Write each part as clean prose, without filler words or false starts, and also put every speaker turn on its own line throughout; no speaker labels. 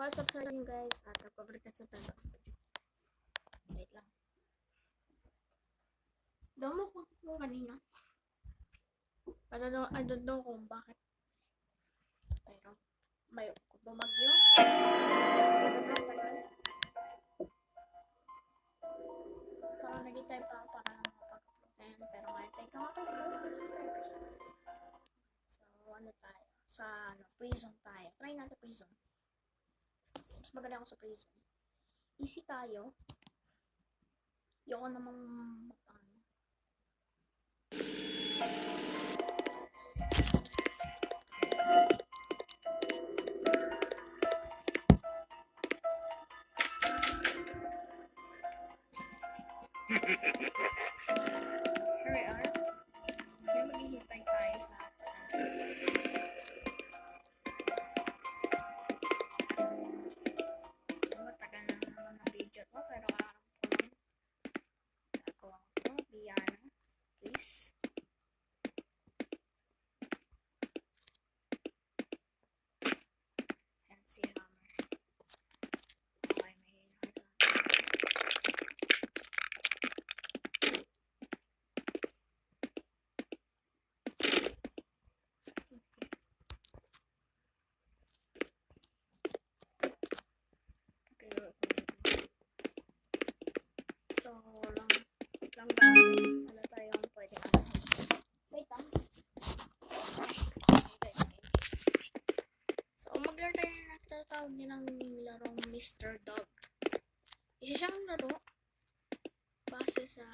What's up sa inyo guys? At nagpabalikan sa tanda. Wait lang. Damo ko kanina. I don't know kung bakit. Pero may bumagyo. Parang nag-type pa ako para makapag-upload. Pero may take ako kasi subscribers. So ano tayo? Sa prison tayo. Try natin prison. Mas magaling ako sa prison. Easy tayo. Yoko namang here we are. Ngayon maghihintay tayo sa matagal na naman ang video ko, pero alam ko lang nagawa ko. Biana, please. And si Hammer. Okay, may hinahal. So, lang ba? Wala tayong pwede wait lang. So, maglaro tayo na tinatawag niya ng larong Mr. Dog. Isa siyang laro base sa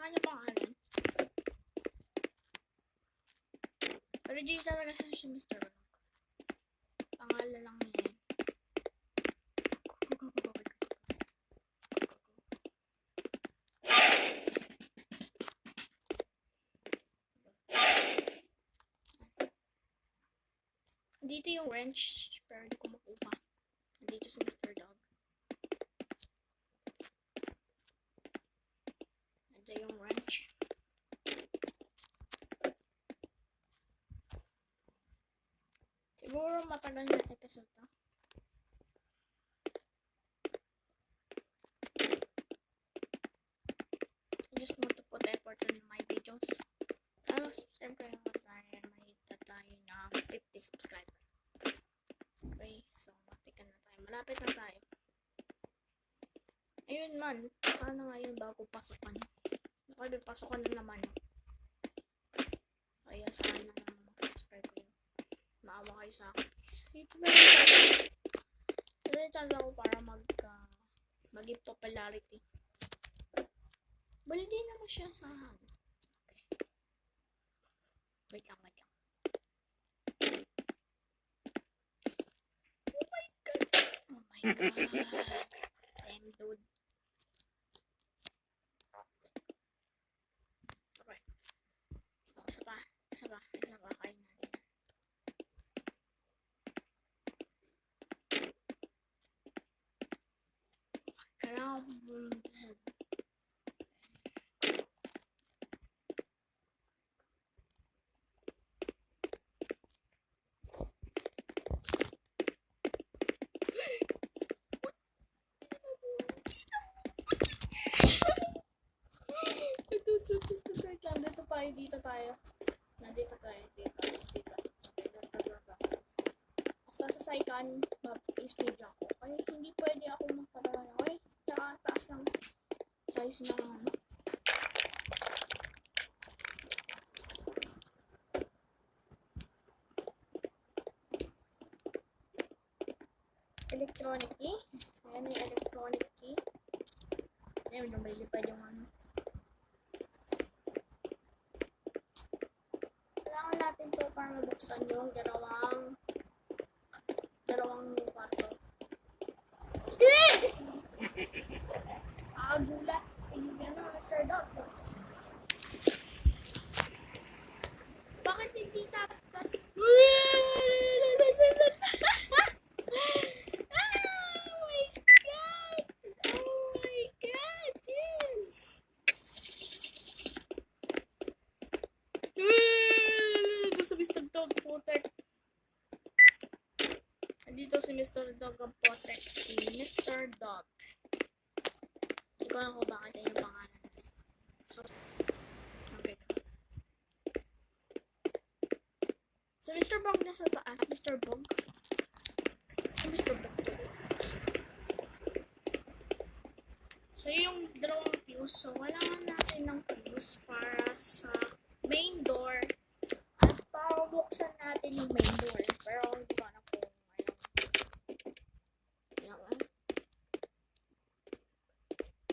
kanya pangalan. Pero di talaga siya si Mr. Dog. Pangalan lang niya yan. Dito yung wrench, pero di ko makuha. Dito si Mr. Dog. Ito yung wrench. Siguro matagal na episode to. I just want to put effort in my videos. Sana subscribe kayo tayo. Mahita tayo ng 50 subscriber. Okay, so matikan na tayo. Malapit na tayo. Ayun man. Sana ngayon bago pasukan. Okay, pasukan na naman. Kaya sana naman mag-subscribe kayo. Maawa kayo sa akin. Ito na yung chance ako para mag-give popularity. Bali din naman siya sa okay. Wait lang. Oh my god. Damn dude. Okay. Isa pa. Kain natin. Kailangan dito tayo. Nandito tayo. Dito. As masasaykan, mag-speed lang ako. Okay, hindi pwede ako magpadala. Okay, tsaka taas ng size ng electronic key. Ayan yung electronic key. Ayan, lumilipad yung ano. Kailangan natin to para mabuksan yung dalawang kwarto. Gulat. Sige, Sir Dog. Bakit hindi tapos? Sa Mr. Dog, putek. dito si Mr. Dog ang Potex. Si Mr. Dog. Hindi ko alam kung bakit yung pangalan. So, okay. So, Mr. Bog na sa taas. Mr. Bog. Si Mr. Bog to. So, yung dalawang fuse. So, kailangan natin ng fuse para sa main door. At para buksan natin yung main door. Pero, hindi ko alam kung ayun.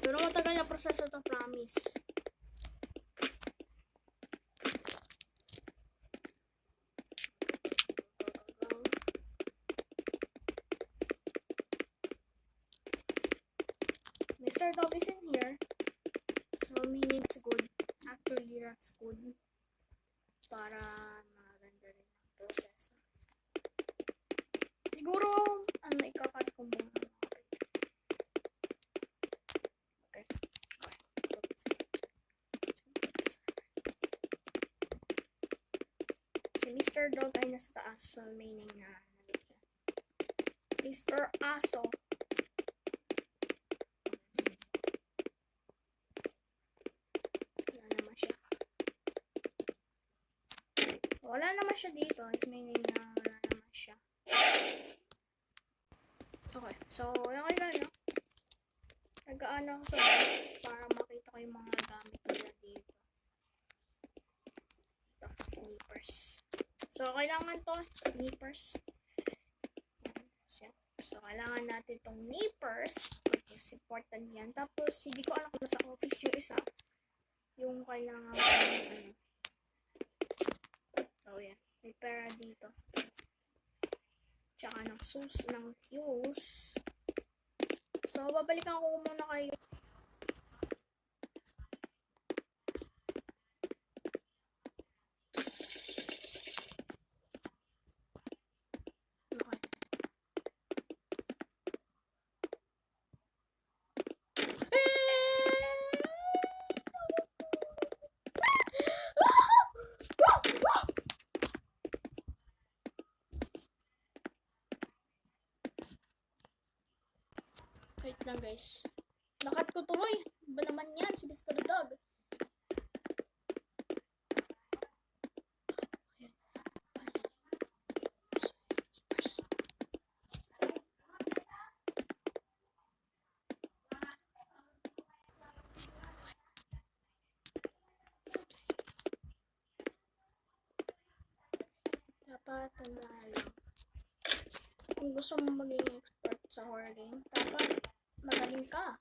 Pero matagal na proseso to, promise. Mr. Dog is in here. So, meaning it's good. Actually, that's good. Para maganda rin ang proseso. Siguro, ikakat ko muna. Okay. Si Mr. Dog ay nasa taas. So, meaning na Mr. Aso. Wala naman siya dito. It's meaning na wala naman siya. Okay. So, yung kaya no? Nag-aano ako sa box para makita ko yung mga gamit nila dito. Ito. Nippers. So, kailangan to. Nippers. So, kailangan natin itong nippers. Which is important yan. Tapos, hindi ko alam kung nasa office yung isa. Yung kailangan ano. So, yan. May pera dito. Tsaka ng fuse. So, babalikan ko muna kayo. Wait lang guys. Lakat ko tuloy. Ba naman yan si Mr. Dog? Dapat lang. Kung gusto mo maging expert sa horror game, dapat magaling ka.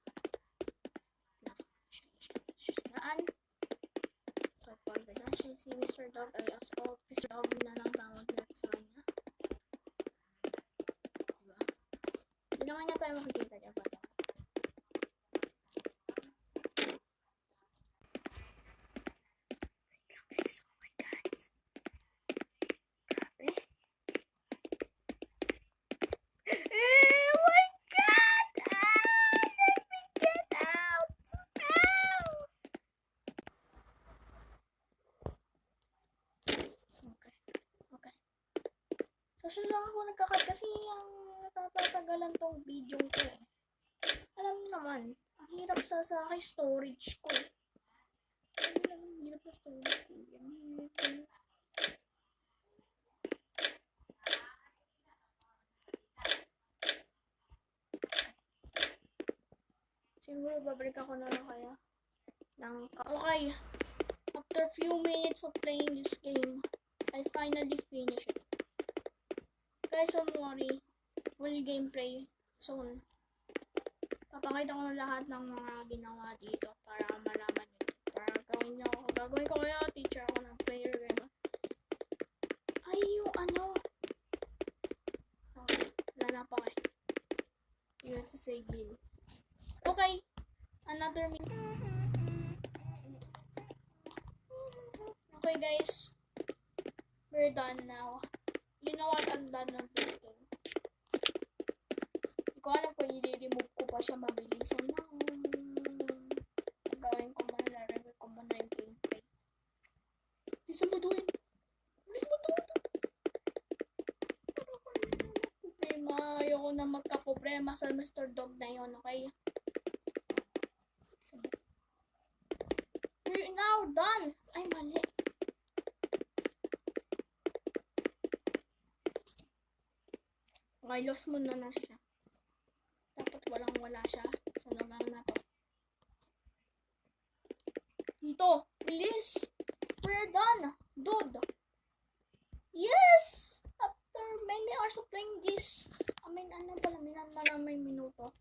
So, pag ganyan siya si Mr. Dog ay as Mr. Dog na lang tawag natin sa kanya. Diba? Hindi naman niya tayo makikita niya ba? Wait lang guys, oh my god. Grabe. So, lang ako nagkakat kasi ang natatagalan tong video ko eh. Alam niyo naman, ang hirap sa storage ko eh. Ang hirap sa storage ko. Siguro babalik ako na lang kaya. Okay. After few minutes of playing this game, I finally finished it. Guys, don't worry. Full gameplay soon. Papakita ko na lahat ng mga ginawa dito para malaman nyo. Para gagawin ko kaya teacher ako ng player game. Ay, yung ano. Okay, wala na pa eh. You have to say bill. Okay, another minute. Okay guys, we're done now. You know what, I'm done on this game. Hindi ko alam kung i-remove ko pa siya mabilisan na. Gagawin ko muna, narinig ko muna yung gameplay. Bilisan mo doon. Bilisan mo doon. Para ko rin na problema. problema sa Mr. Dog na yun, okay? Sige. We're now done! Ay, mali. Okay, lost muna na siya. Dapat walang-wala siya sa lugar na to. Dito! Bilis! We're done! Dude! Yes! After many hours of playing this, may minuto.